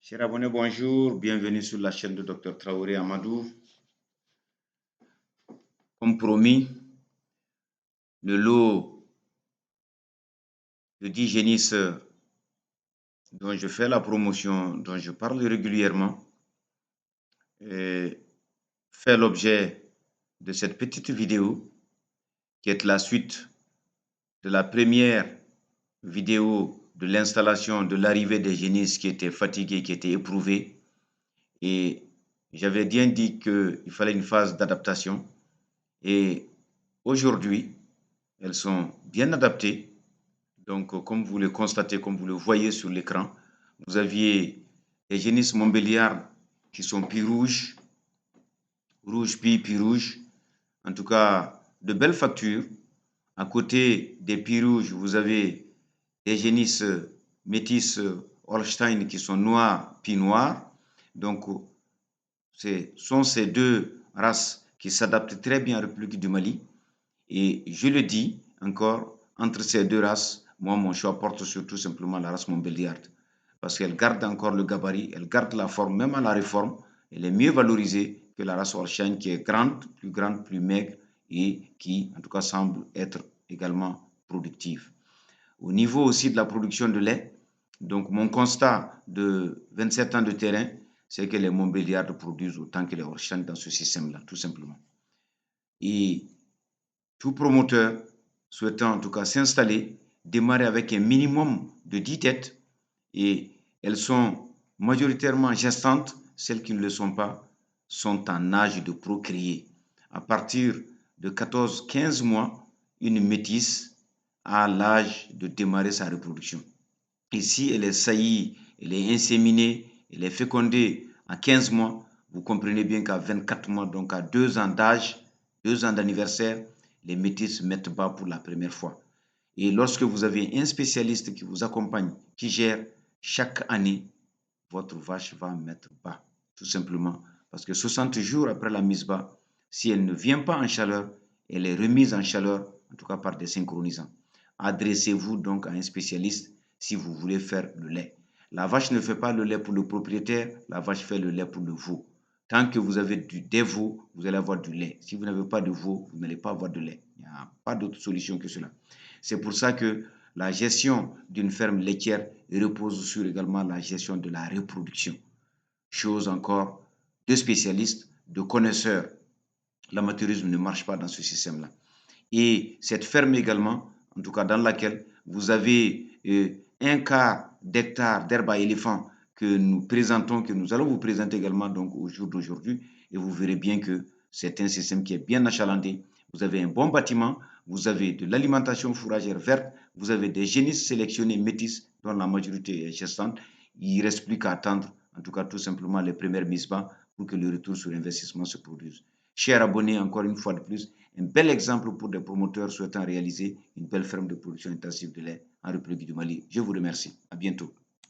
Chers abonnés, bonjour, bienvenue sur la chaîne de Dr Traoré Amadou. Comme promis, le lot de 10 génisses dont je fais la promotion, dont je parle régulièrement, fait l'objet de cette petite vidéo qui est la suite de la première vidéo de l'installation de l'arrivée des génisses qui étaient fatigués, qui étaient éprouvés. Et j'avais bien dit qu'il fallait une phase d'adaptation. Et aujourd'hui, elles sont bien adaptées. Donc, comme vous le constatez, comme vous le voyez sur l'écran, vous aviez les génisses montbéliardes qui sont puis rouges, puis rouges. En tout cas, de belles factures. À côté des puis rouges, vous avez des génisses métisses Holstein qui sont noirs, puis noirs. Donc, ce sont ces deux races qui s'adaptent très bien à la République du Mali. Et je le dis encore, entre ces deux races, moi, mon choix porte surtout simplement la race montbéliarde. Parce qu'elle garde encore le gabarit, elle garde la forme, même à la réforme. Elle est mieux valorisée que la race Holstein qui est grande, plus maigre et qui, en tout cas, semble être également productive. Au niveau aussi de la production de lait, donc mon constat de 27 ans de terrain, c'est que les montbéliardes produisent autant que les Holstein dans ce système-là, tout simplement. Et tout promoteur souhaitant en tout cas s'installer, démarrer avec un minimum de 10 têtes et elles sont majoritairement gestantes, celles qui ne le sont pas sont en âge de procréer. À partir de 14-15 mois, une métisse a l'âge de démarrer sa reproduction. Et si elle est saillie, elle est inséminée, elle est fécondée à 15 mois, vous comprenez bien qu'à 24 mois, donc à 2 ans d'âge, 2 ans d'anniversaire, les métisses mettent bas pour la première fois. Et lorsque vous avez un spécialiste qui vous accompagne, qui gère chaque année, votre vache va mettre bas, tout simplement. Parce que 60 jours après la mise bas, si elle ne vient pas en chaleur, elle est remise en chaleur, en tout cas par des synchronisants. Adressez-vous donc à un spécialiste si vous voulez faire le lait. La vache ne fait pas le lait pour le propriétaire, la vache fait le lait pour le veau. Tant que vous avez des veaux, vous allez avoir du lait. Si vous n'avez pas de veaux, vous n'allez pas avoir de lait. Il n'y a pas d'autre solution que cela. C'est pour ça que la gestion d'une ferme laitière repose sur également la gestion de la reproduction. Chose encore de spécialistes, de connaisseurs. L'amateurisme ne marche pas dans ce système-là. Et cette ferme également, en tout cas dans laquelle vous avez un quart d'hectare d'herbe à éléphant que nous présentons, que nous allons vous présenter également donc au jour d'aujourd'hui, et vous verrez bien que c'est un système qui est bien achalandé. Vous avez un bon bâtiment, vous avez de l'alimentation fourragère verte, vous avez des génisses sélectionnés métis dont la majorité est gestante. Il ne reste plus qu'à attendre, en tout cas tout simplement les premières mises bas pour que le retour sur investissement se produise. Chers abonnés, encore une fois de plus, un bel exemple pour des promoteurs souhaitant réaliser une belle ferme de production intensive de lait en République du Mali. Je vous remercie. À bientôt.